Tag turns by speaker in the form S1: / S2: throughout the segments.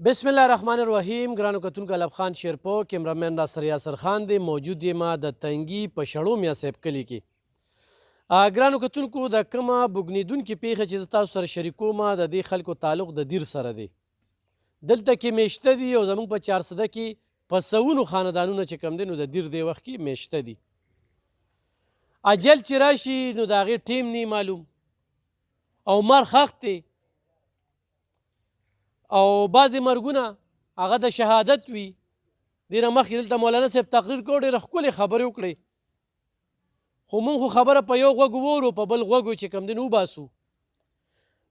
S1: بسم الله الرحمن الرحیم. ګرانو کتونکو الب خان شیرپو کیمرامین ناصر یاسر خان دی. موجود یم د تنګي په شړو میا صاحب کلي کې. ګرانو کتونکو د کومه بوږنیدونکې پیښه چې زه تاسو سره شریکوم د دې خلکو تعلق د دیر سره دی. دلته کې میشته دي او زموږ په چارسده کې په سوونو خاندانونه چې کوم دی نو د دیر دې وخت کې میشته دي. اجل چې راشي نو د هغې ټیم نه معلوم او مر خښت دی او بعضې مرګونه هغه د شهادت وي. ډېره مخکې دلته مولانا صاحب تقریر کوو، ډېره ښکلې خبرې وکړې، خو مونږ خو خبره په یو غوږ وورو، په بل غوږ چې کوم دی نو وباسو.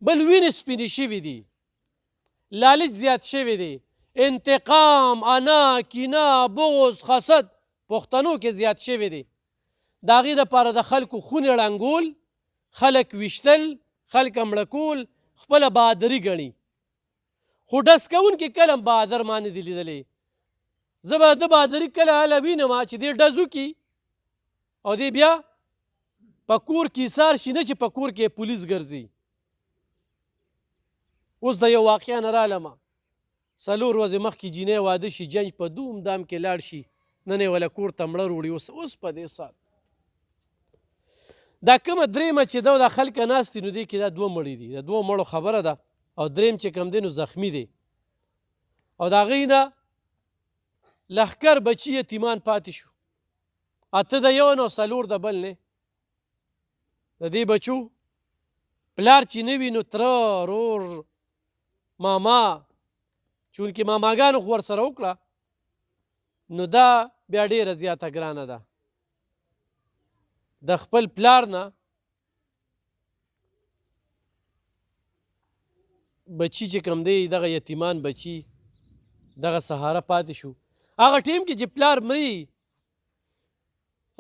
S1: بل وینې سپینې شوي دي، لالچ زیات شوی دی، انتقام، انا، کینه، بغض، حسد پښتنو کې زیات شوی دی. د هغې دپاره د خلکو خونې ړنګول، خلک ویشتل، خلک مړه کول خپله بهادري ګڼي. خو ډز کوونکي کله هم بهادر ما نه دي لیدلی. زه به د بهادري کله هله وینم چې دې ډز وکړي او دې بیا په کور کې ایسار شي، نه چې په کور کې پولیس ګرځي. اوس د یو واقعه نه رالمه، 4 ورځې مخکې جینۍ واده شي، جنج په دوم دام کې لاړ شي، نن یې وله کور ته مړه روړي. اوس په دې سات دا کومه درېیمه چې ده دا خلکه ناست دي نو دې کې دا 2 مړي دي، د 2 مړو خبره ده او درېیم چې کوم دی نو زخمي دی او د هغې نه لښکر بچي یتیمان پاتې شو. 8 د یو نه او 4 د بل نه. د دې بچو پلار چې نه وي نو تره، رور، ماما، چونکې ماماګانو خو ورسره وکړه نو دا بیا ډېره زیاته ګرانه ده. د خپل پلار نه بچي چې کوم دی، دغه یتیمان بچي دغه سهاره پاتې شو. هغه ټیم کې چې پلار مري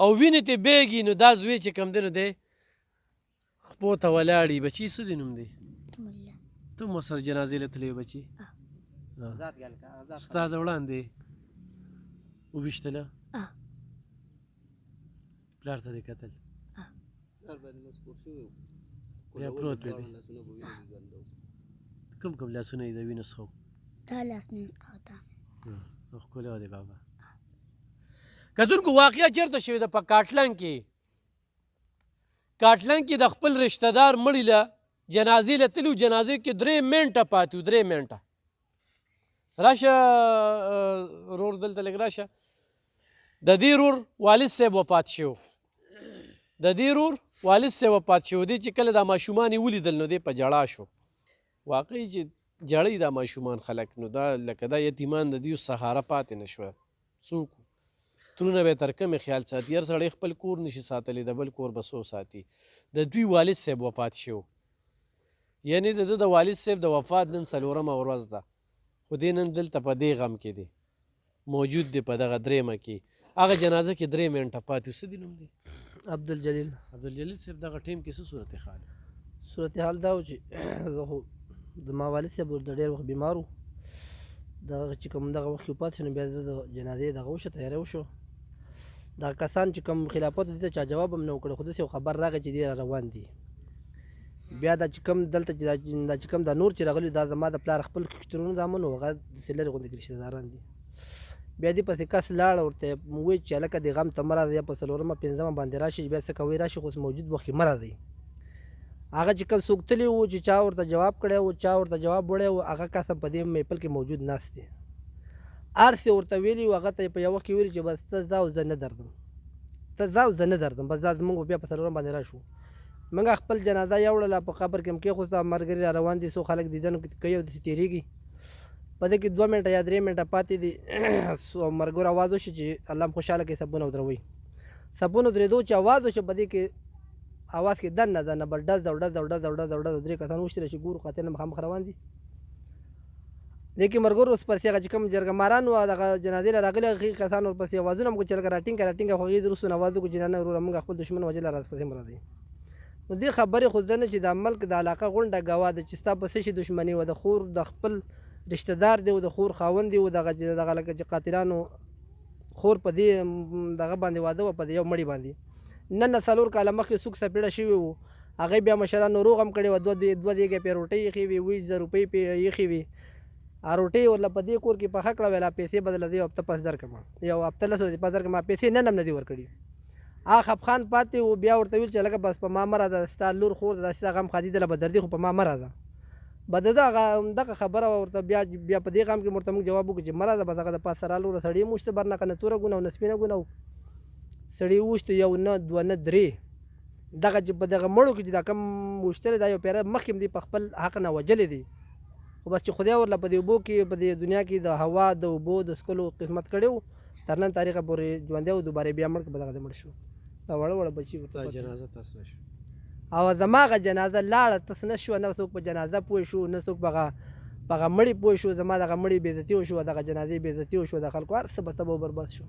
S1: او وینې ته بیږي نو دا زوی چې کوم دی نو دی خپو ته ولاړي. بچي څه دی نوم دی؟ ته مو سره جنازې له تللی بچي؟ ستا د وړاندې وویشتله؟ پلار ته دې کتل؟ بیا پروت دی. کوم کوم لاسونه یې د وینو څښو؟
S2: دا لاس مې قاطع.
S1: ښکلی و دی بابا. کتونکو واقعه چېرته شوې ده؟ په کاټلنګ کې. کاټلنګ کې د خپل رشته دار مړي له جنازې له تلي و، جنازې کې 3 منټه پاتې و. 3 منټه. راشه رور دلته لږ راشه. د دې رور والد صاحب وفات شو. د دې رور والد صاحب وفات شو. دې چې کله دا ماشومان یې ولیدل نو دې په ژړا شو. واقعي چې جړی دا ماشومان خلک نو دا لکه دا یتیمان د دوی سهاره پاتې نه شوه. څوک ترونه به یې تر کومې خیال ساتي؟ هر سړی خپل کور نشي ساتلی، د بل کور به څو ساتي؟ د دوی والد صاحب وفات شو. یعنې د ده د والد صاحب د وفات نن 4مه ورځ ده، خو دې نن دلته په دې غم کې دی، موجود دی په دغه 3مه کې. هغه جنازه کې 3 منټه پاتې. څه دی نوم دی؟
S3: عبدالجلیل.
S1: عبدالجلیل صاحب دغه ټیم کې څه صورتحال؟
S3: صورتحال دا و چې زه خو زما والد صاحب د ډېر وخت بیمار و. دغه چې کوم دغه وخت کې وفات شو نو بیا د جنازې دغه وشو، تیاری وشو. دغه کسان چې کوم خلافت دي ته چا جواب هم نه وکړ، خو داسې یو خبر راغی چې دې را روان دي. بیا دا چې کوم دلته دا چې کوم دا نور چې راغلي دا زما د پلار خپل کشترونه زامن و، هغه داسې لرې غوندې رشته داران دي. بیا دې پسې کس لاړ، ورته ووایي چې هلکه دې غم ته مه راځه، یا په 4مه 5مه باندې راشي، بیا څه کوئ راشي، خو موجود وخت کې مه راځئ. هغه چې کوم څوک تللی و چې چا ورته جواب کړی و، چا ورته جواب وړی و، هغه کس په دې محفل کې موجود ناست دی. هر څه ورته ویلي و، هغه ته یې په یو وخت کې ویلي چې بس ته ځه او زه نه درځم، ته ځه او زه نه درځم، بس دا زموږ بیا په 4مه باندې راشو. موږ خپل جنازه یې وړله، په قبر کې هم کېښوسته، ملګري را روان دي، څو خلک دیدنو کوي او داسې تېرېږي. په دې کې 2 منټه یا 3 منټه پاتې دي. ملګرو اواز وشي چې الله هم خوشحاله کړي، صابونه ودروئ. صابونه درېدو چې اواز وشو، په دې کې اواز کې دننه دننه بل ډز او ډز او ډز او ډز او ډز 3 کسان وشتله چې ګورو قاتل نه مخامخ روان دي. دې کې ملګرو ورپسې هغه چې کوم جرګه ماران وو دغه جنازې له راغلي هغې کسان ورپسې اوازونه هم وکړو چې لکه راټینګه راټینګه، خو هغې وروسته اواز وکړو چې نه وروره موږ خپل دښمن وژلی راپسې هم راځئ. نو دې خبرې خو زده نه چې دا ملک د علاقه غونډه ګواه ده چې ستا په څه شي دښمني وه، د خور د خپل رشته دار دی و، د خور خاوند دی و، دغه لکه چې قاتلانو خور په دې دغه باندې واده وه، په دې یو مړي باندې. نن 4 کاله مخکې څوک سپېړه شوي وو، هغې بیا مشرانو روغ هم کړې وه، 2 دیګې پې روټۍ ایښې وې، 20,000 روپۍ پې ایښې وې. روټۍ ورله په دې کور کې پخه کړه ویله پیسې به درله یو هفته پس درکړم یو هفته 10 ورځې پس درکړم پیسې نن هم نه دي ورکړي هغه خفخان پاتې و بیا ورته ویل چې لکه بس په ما مه راځه ستا لور خور ده داسې غم خادي دله به دردي خو په ما مه راځه به د ده دغه خبره ورته بیا په دې غم کې ورته موږ جواب وکړو چې مه راځه بس هغه د پاسه راله سړی یې موشته برنه که نه توره ګونه او نه سپینه ګونه سړی ووشته یو نه دوه نه درې دغه چې په دغه مړو کې چې دا کم وشتلی دا یو پیره مخکې هم دی په خپل حق نه وجلی دی خو بس چې خدای ورله په دې اوبو کې په دې دنیا کې د هوا د اوبو د څښلو قسمت کړی و تر نن تاریخه پورې ژوندی و دوباره بیا مړ په دغه د مړ شو دا وړه وړه بچي
S1: تا جنازه تاسو نشو
S3: او زما هغه جنازه لاړه تس نه شوه نه څوک په جنازه پوه شو نه څوک په هغه مړي پوه شو زما دغه مړي بېعزتي وشوه دغه جنازې بېعزتي وشوه د خلکو هر څه به تبه برباد شو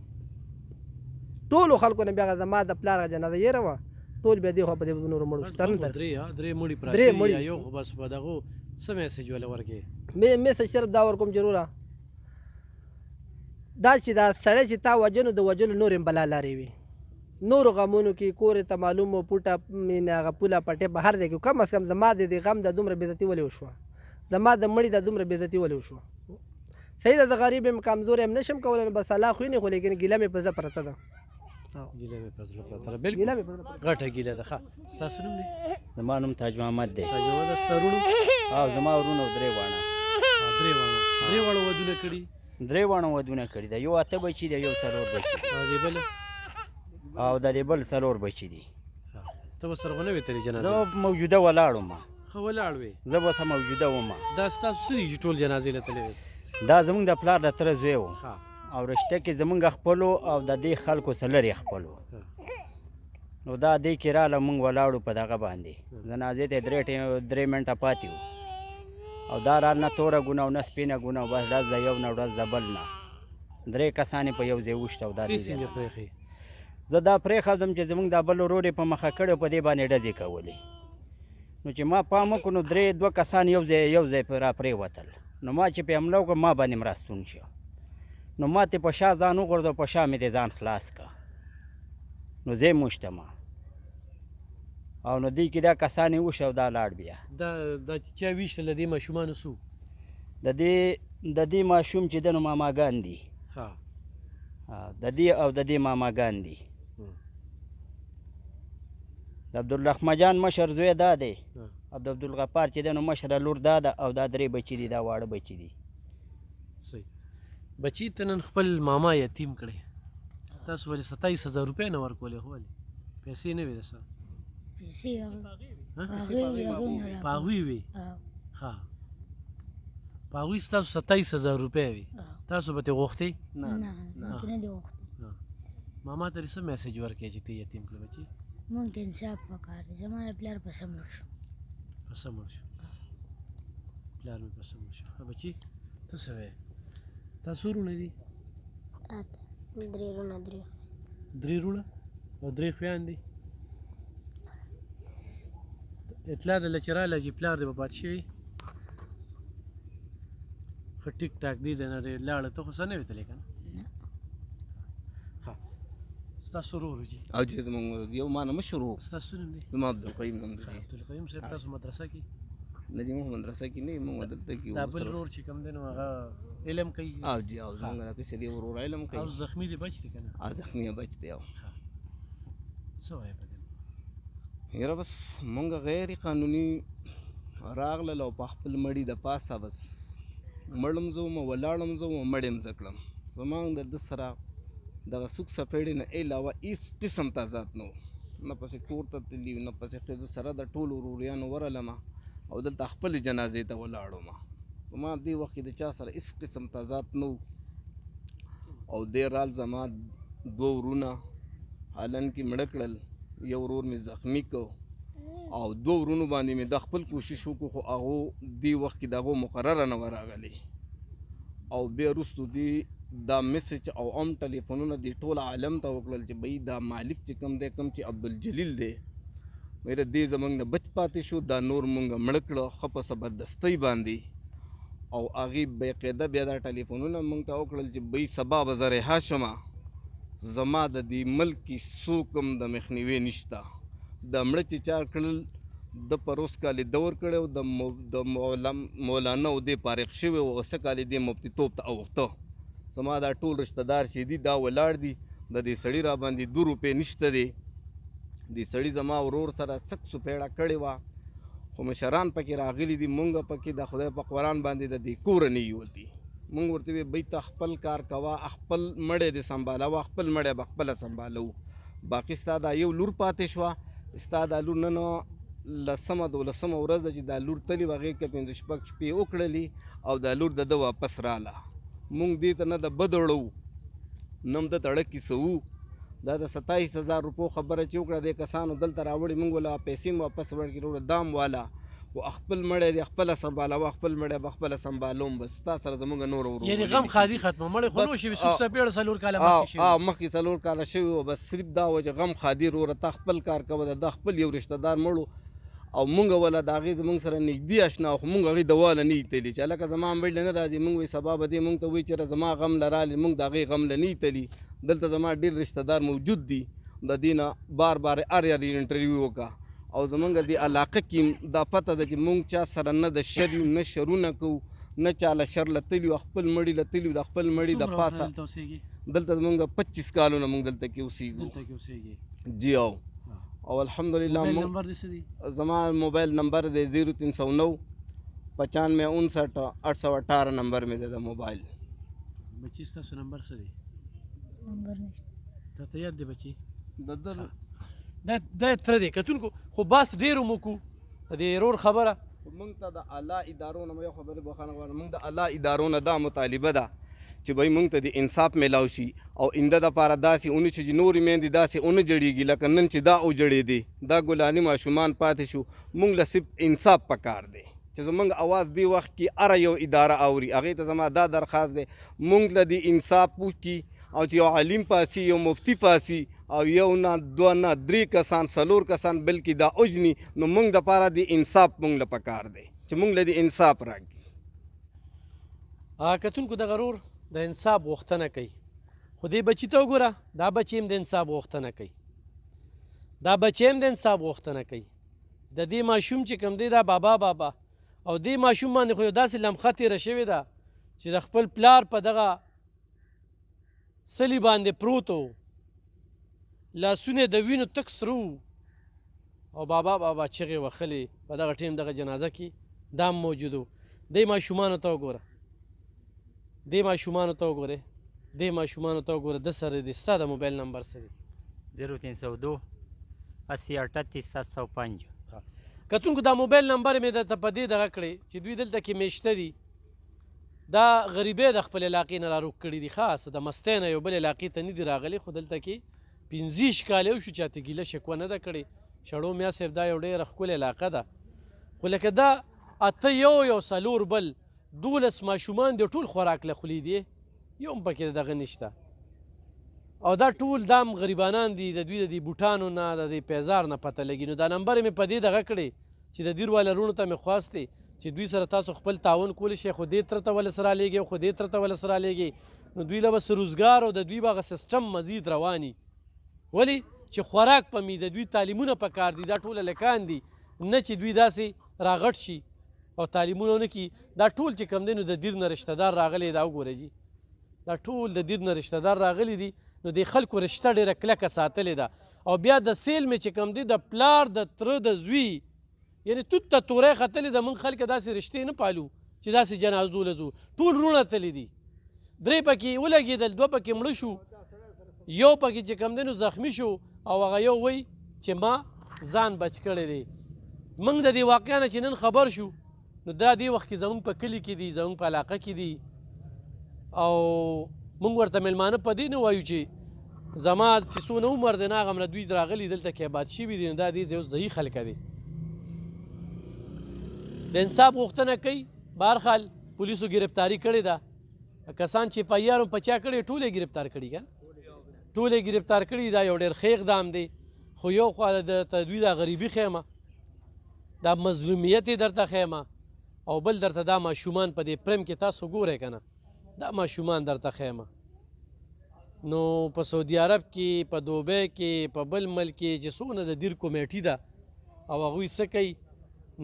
S3: ټولو خلکو نه بیا هغه زما د پلار هغه جنازه یېره وه ټول بیا دې خوا په دې نورو مړو شو تر نن
S1: درې مړي پراته یو خو بس په دغو څه میسج وله ورکې
S3: میسج صرف دا ورکوم جروره دا چې دا سړی چې تا وجنو د وجلو نور هم بلا لارې وي نورو غمونو کې کور ته معلوم و پوټه مینه هغه پوله پټې په هر ځای کې کم از کم زما د دې غم د دومره بېعزتي ولې وشوه زما د مړي د دومره بېعزتي ولې وشوه صحیح ده د غریب یم کمزوری یم نشم کولی نو بس الله خو یې نه خو لیکن ګیله مې په زړه پرته ده
S1: ګیله مې په زړه پرته ده بلکل غټه ګیله ده ښه ستاسو نوم دی
S4: زما نوم تاج محمد دی
S1: تاج محمد ستا وروڼو
S4: او زما ورونو درې
S1: واړه ودونه کړي
S4: درې واړه ودونه کړي ده یو 8 بچي دی یو 4 بچي
S1: دې بل
S4: او د دې بل 4 بچي دي
S1: ته به سره خو نه وې تلې جنازې
S4: زه موجوده ولاړم
S1: ښه ولاړ وې
S4: زه به موجوده وم
S1: دا ستاسو څه دي چې ټول جنازې له تللی وې
S4: دا زمونږ د پلار د تره زوی و
S1: ښه
S4: او رشته کې زمونږ خپلو او د دې خلکو څه لرې خپلو نو دا دې کې راله مونږ ولاړو په دغه باندې جنازې ته درې منټه پاتې وو او دا را نه توره ګونه او نه سپینه ګونه بس ډز د یو نه ډز د بل نه درې کسانې په یو ځای وشته او دا
S1: څنګه پرېښې
S4: زه دا پرېښودم چې زمونږ دا بل ورور یې په مخه کړی په دې باندې ډزې کولې نو چې ما پام وکړو نو دوه کسان یو ځای را پرېوتل نو ما چې په حمله وکړه ما باندې مرستون شو نو ما ته په شا ځان وغورځو په شا مې د ځان خلاص کا نو زه موشتم او نو دې کې دا کسان یې وشه او دا لاړ بیا
S1: دا چې چا ویشته له دې ماشومانو څو
S4: د دې ماشوم چې دی نو ماماګان دي
S1: ښه
S4: د دې او د دې ماماګان دي د عبدالرحمن جان مشر زوی دا دی عبدالغفار چې دی نو مشره لور دا ده او دا درې بچي دي دا واړه بچي دي
S1: صحیح بچي ته نن خپل ماما یتیم کړی تاسو ولې 27000 روپۍ نه ورکولې خو ولې پیسې نه وې درسره
S2: پیسې
S1: په هغوی وې ښه په هغوی ستاسو 27000 روپۍ وې تاسو به ترې غوښتئ
S2: نه نه دې غوښتې
S1: ماما ته دې څه میسج ورکړې چې ته یتیم کړه بچي
S2: مونږ ته انصاف پکار دی زما پلار پسه مړ شو
S1: پسه مړ شو پلار مې پسه مړ شو بچي ته څه وایې تاسو وروڼه دي درې وروڼه او درې خویان دي اطلاع درله چې راغله چې پلار دې وفات شوي ښه ټیک ټاک دي ځای نه لاړه ته خو څه نه وې تللی که نه ښه ستاسو ورور جي
S5: او چې زمونږ یو ما نه مشر و
S1: ستاسو نوم دی
S5: زما عبدالقیوم نوم دی
S1: عبدالقیوم صاحب تاسو مدرسه کې
S5: نه جی موږ مدرسه کې نه یو موږ دلته کې
S1: دا بل ورور چې کوم دی نو هغه علم کوي
S5: او جی او زمونږ دا کشري ورور علم کوي
S1: او زخمي دی بچ دی که نه
S5: او زخمي بچ دی او
S1: څه وایې په دې
S5: یاره بس مونږ غیر قانوني راغلل او په خپل مړي د پاسه بس مړم زه وم ولاړم زه وم مړ یم زه کړم زما د ده سره دغه سوک سپېړې نه علاوه هېڅ قسم تضاد نه و نه پسې کور ته تللي نه پسې ښځه سره د ټولو وروریانو ورغلمه او دلته خپلې جنازې ته ولاړم زما دې وخت کې د چا سره هېڅ قسم تضاد نه و او دې رال زما دوه ورونه حالن کې مړه کړل یو ورور مې زخمی کو او دوه ورونو باندې مې د خپل کوشش وکړو خو هغو دې وخت کې د هغو مقرره نه وه راغلې او بیا وروستو دې دا میسج او عام ټلیفونونه دې ټول عالم ته وکړل چې بھئی دا مالک چې کوم دی کوم چې عبدالجلیل دی مېره دې زموږ نه بچ پاتې شو دا نور مونږ مړه کړه ښه په زبردستۍ باندې او هغې باقاعده بیا دا ټلیفونونه مونږ ته وکړل چې بھئی سبا به زه رها شمه زما د دې ملک کې څوک هم د مخنیوي نشته د مړه چې چا کړل د په روز کال یې دور کړی و د مولانا و دې فارغ شوی و څه کال یې دې مفتیتوب ته اوښته زما دا ټول رشته دار چې دي دا ولاړ دي د دې سړي را باندې 2 روپۍ نشته دی دې سړي زما ورور سره سک سپیړه کړې وه خو مشران پکې راغلي دي مونږ پکې د خدای په قرآن باندې د دې کوره نه یو دي مونږ ورته وی بی ته خپل کار کوه خپل مړی دې سنبالوه خپل مړی به خپله سنبالو باقي ستا دا یو لور پاتې شوه ستا دا لور نن 10 ورځ ده چې دا لور تلې وه هغې که 5 شپږ شپې وکړلې او دا لور د ده واپس راله مونږ دې ته نه د بد اړو نه هم د تړکې څه دا د 27,000 روپو خبره چې وکړه دې کسانو دلته راوړې مونږ وله پیسې هم واپس ورکړې وروره دام والا خو خپل مړی دی خپله سنبالوه خپل مړی به خپله سنبالوم بس ستا سره زموږ نور ورور
S1: یعنی غم خادي ختمه مړی خو نو شوي څوک څپېړه 4 کاله مخکې شوي
S5: مخکې 4 کاله شوي وه بس صرف دا وه چې غم خادي وروره تا خپل کار کوه د خپل یو رشته دار مړو او مونږ وله د هغې زموږ سره نږدې اشنا خو مونږ هغې د واله نه ایتلي چې هلکه زما مړله نه راځي مونږ وایي سبا به دې مونږ ته وایي چېرې زما غم له رالې مونږ د هغې غم له نه ایتلي دلته زما ډېر رشته دار موجود دي د دې نه بار هر انټرویو وکړه او زمونږ د علاقه کې دا پته ده چې مونږ چا سره نه د شر یو نه شرونه کوو نه چا له شر له تلي خپل مړي له تلي د خپل مړي د پاسه دلته زمونږ 25 کالونه مونږ دلته کې اوسېږو جی او الحمدلله زما موبایل نمبر دی 0309 95 59 818 نمبر مې دی د موبایل
S1: بچي ستاسو نمبر څه دی
S2: نمبر نشته
S1: تا ته یاد دی بچي
S5: دا
S1: تره دی کتونکو خو باس ډېر مو کو د دې رور خبره
S5: خو مونږ ته د اعلی ادارو نه یو خبرې بخښنه غواړم مونږ د اعلی ادارو نه دا مطالبه ده چې بھائی مونږ ته د انصاف میلاو شي او انده دپاره داسې اونې چې نورې میندې داسې ونه جړېږي لکه نن چې دا وجړېدې دا ګلاني ماشومان پاتې شو مونږ له صرف انصاف پکار دی چې زمونږ اواز دی وخت کې هره یو اداره اوري هغې ته زما دا درخواست دی مونږ له د انصاف وکړي او چې یو عالم پاسي یو مفتی پاسي او یو نه 2 نه 3 کسان 4 کسان بلکې دا اجني نو مونږ دپاره د انصاف مونږ له پکار دی چې مونږ له د انصاف راکړي
S1: کتونکو دغه رور د انصاف غوښتنه کوي خو دې بچي ته وګوره دا بچي هم د انصاف غوښتنه کوي دا بچی هم د انصاف غوښتنه کوي د دې ماشوم چې کوم دی دا بابا او دې ماشوم باندې خو یو داسې لمخه تېره شوې ده چې د خپل پلار په دغه سلی باندې پروت و لاسونه د وینو تک سره او بابا چغې وهلې په دغه ټیم دغه جنازه کې دا هم موجود و دې ماشومانو ته وګوره د سره دی ستا د موبایل نمبر څه دی
S4: 0302 80 38 705
S1: کتونکو دا موبایل نمبر مې درته په دې دغه کړی چې دوی دلته کې میشته دي دا غریبۍ د خپل علاقې نه راروک کړي دي خاص د مستۍ نه یو بل علاقې ته نه دي راغلي خو دلته کې 15 کاله وشو چاته ګیله شکوه نه ده کړې شړو میا صاحب دا یو ډېره ښکلې علاقه ده خو لکه دا 8 یو 4 بل 12 ماشومان د ټول خوراک له خولي دي یو هم پکې دغه نشته او دا ټول دام غریبانان دي د دوی د دې بوټانو نه د دې پیزار نه پته لګي نو دا نمبر مې په دې دغه کړی چې د دیر والا رونو ته مې خواستې چې دوی سره تاسو خپل تعاون کولی شئ خو دې تره ته ول سره رالیږئ خو دې تره ته ول سره رالیږئ نو دوی له بس روزګار او د دوی به هغه سیسټم مزید رواني ولې چې خوراک په می د دوی تعلیمونه پکار دي دا ټول هلکان دي نه چې دوی داسې راغټ شي او تعلیمونه ونه کړي دا ټول چې کوم دی نو د دیر نه رشته دار راغلی دا وګوره جي دا ټول د دیر نه رشته دار راغلی دي نو د خلکو رشته ډېره کلکه ساتلې ده او بیا د سیل مې چې کوم دی د پلار د تره د زوی یعنی توت ته توری ختلې ده موږ خلک داسې رشتې نه پالو چې داسې جنازو له ځو ټول وروڼه تللي دي 3 پکې ولګېدل 2 پکې مړه شو یو پکې چې کوم دی نو زخمي شو او هغه یو وایي چې ما ځان بچ کړی دی موږ د دې واقعه نه چې نن خبر شو نو دا دې وخت کې زموږ په کلي کې دي زموږ په علاقه کې دي او موږ ورته میلمانه په دې نه وایو چې زما چې څونه عمر دی نه هغه همله دوی راغلي دلته کې آباد شوي دي نو دا دې یو ضعیف خلکه دي د انصاف غوښتنه کوي بهرحال پولیسو ګرفتاري کړې ده کسان چې اف آی آر په چا کړی ټول یې ګرفتار کړي که ټول یې ګرفتار کړي دا یو ډېر ښه اقدام دی خو یو خوا د دوی دا غریبي ښیمه دا مظلومیت یې درته ښیمه او بل درته دا ماشومان په دې پریم کې تاسو ګورئ که نه دا ماشومان درته ښیمه نو په سعودي عرب کې په دوبۍ کې په بل ملک کې چې څونه د دیر کمیټي ده او هغوی څه کوي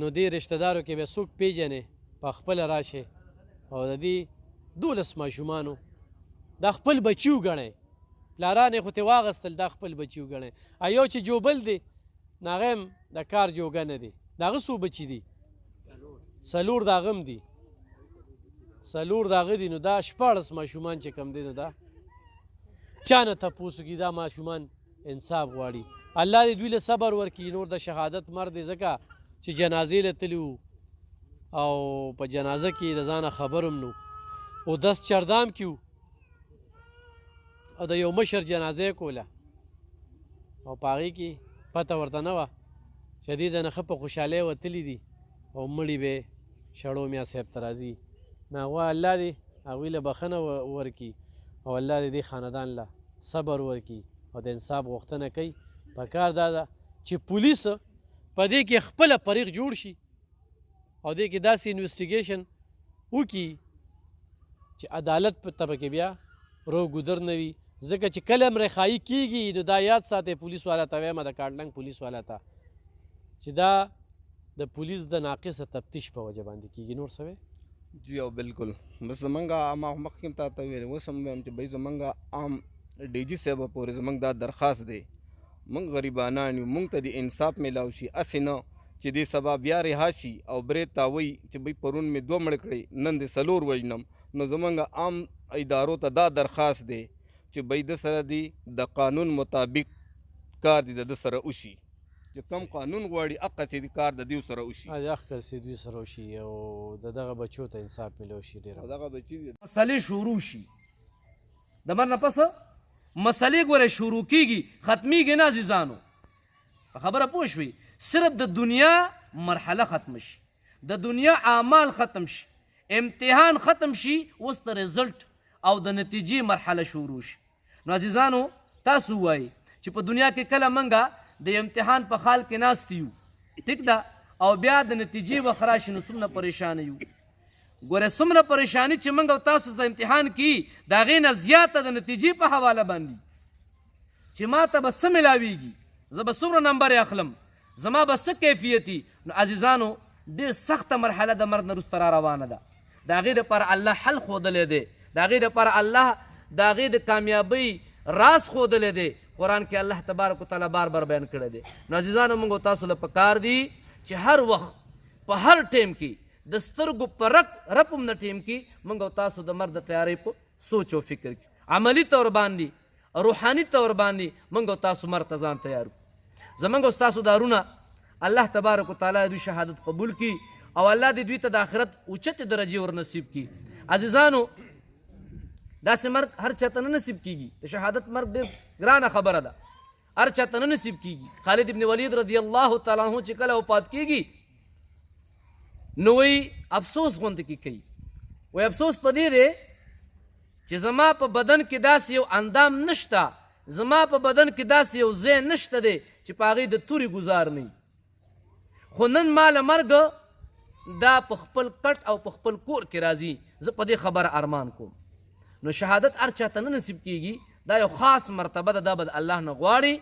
S1: نو دې رشته دارو کې به څوک پیژنې په خپله راشي او د دې 12 ماشومانو دا خپل بچي وګڼئ پلاران یې خو ترې واغېستل دا خپل بچي وګڼئ یو چې جوبل دی نو هغه هم د کار جوګه نه دی د هغه څو بچي دي 4 د هغه هم دي 4 د هغه دي نو دا 14 ماشومان چې کم دی نو دا چا نه تپوس وکړي دا ماشومان انصاف غواړي الله دې دوی له صبر ورکړي نور د شهادت مرد دی ځکه چې جنازې له تلي وو او په جنازه کې د ځانه خبر هم نو او 10 چردام کې وو او د یو مشر جنازه کوله او په هغې کې پته ورته نه وه چې دې ځای نه ښه په خوشحالۍ وتلي دي او مړي به شړو میا صاحب ته راځي نو هغه الله دې هغوی له بښنه ورکړي او الله دې دې خاندان له صبر ورکړي او د انصاف غوښتنه کوي پکار دا ده چې پولیس په دې کې خپله فریق جوړ شي او دې کې داسې انویسټیګیشن وکړي چې عدالت په طبع کې بیا رو ګودر نه وي ځکه چې کله هم رخایي کېږي نو دا یاد ساتئ پولیس والا ته وایم د کاټلنګ پولیس والا ته چې دا د پولیس د ناقصه تفتیش په وجه باندې کېږي نور څه
S5: جی او بالکل بس زمونږ ما مخکې هم تا ته ویل اوس هم وایم چې بھائی زمونږ عام ډي جي صاحب پورې زمونږ دا درخواست دی موږ غریبانان یو موږ ته د انصاف میلاو شي هسې نه چې دې سبا بیا رها شي او برید تا وایي چې بھائی پرون مې 2 مړ کړې نن دې 4 وژنم نو زمونږ عام ادارو ته دا درخواست دی چې بھائی د سره دی د قانون مطابق کار دی د سره وشي چې کم قانون غواړي هغسې د کار د دیو سره وشي
S1: هغسې دوی سره وشي او د دغه بچو ته انصاف میلاو شي ډېر
S5: او دغه بچي دي
S6: مسلې شروع شي د مرګ نه پس مسلې ګوره شروع کیږي ختمیږي نه عزیزانو په خبره پوه شوي صرف د دنیا مرحله ختم شي د دنیا اعمال ختم شي امتحان ختم شي اوس د رزلټ او د نتیجې مرحله شروع شي نو عزیزانو تاسو وایي چې په دنیا کې کله منګه د امتحان په حال کې ناست یو ټیک ده او بیا د نتیجې وخت راشي نو څومره پریشانه یو ګوره څومره پریشاني چې موږ او تاسو ته امتحان کې د هغې نه زیاته د نتیجې په حواله باندې چې ما ته به څه میلاویږي زه به څومره نمبر اخلم زما به څه کیفیتي نو عزیزانو ډېر سخته مرحله د مرګ نه وروسته را روانه ده د هغې دپاره الله حل ښودلی دی د هغې دپاره الله د هغې د کامیابۍ راز ښودلی دی قرآن کې الله تبارک وتعالی بار بار بیان کړی دی نو عزیزانو موږ تاسو له پکار دي چې هر وخت په هر ټیم کې د سترګو په رپم نه ټیم کې موږ تاسو د مرګ د تیارۍ په سوچ او فکر کې عملي طور باندې روحاني طور باندې موږ تاسو مرګ ته ځان تیار کړو زموږ ستاسو دارونه الله تبارک وتعالی دوی شهادت قبول کړي او الله دې دوی ته د آخرت اوچتې درجې ور نصیب کړي عزیزانو داسې مرګ هر چاته نه نصیب کیږي د شهادت مرګ ډېر ګرانه خبره ده هر چاته نه نصیب کیږي خالد ابن ولید رضی الله تعالی عنہ چې کله وفات کیږي نو وی افسوس غوندې کې کوي وی افسوس په دې دی چې زما په بدن کې داسې یو اندام نشته زما په بدن کې داسې یو ځای نشته دی چې په هغې د تورې ګزار نه خو نن ما له مرګه دا په خپل کټ او په خپل کور کې راځي زه په دې خبره ارمان کوم نو شهادت هر چاته نه نصیب کیږي دا یو خاص مرتبه ده دا به د الله نه غواړي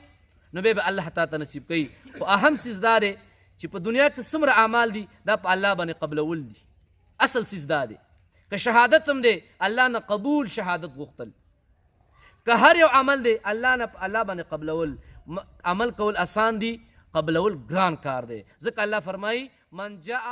S6: نو بیا به الله تا ته نصیب کوي خو اهم څیز دا دی چې په دنیا کې څومره اعمال دي دا په الله باندې قبلول دي اصل څیز دا دی که شهادت هم دی الله نه قبول شهادت غوښتل که هر یو عمل دی الله نه الله باندې قبلول عمل کول آسان دي قبلول ګران کار دی ځکه الله فرمایي من جاء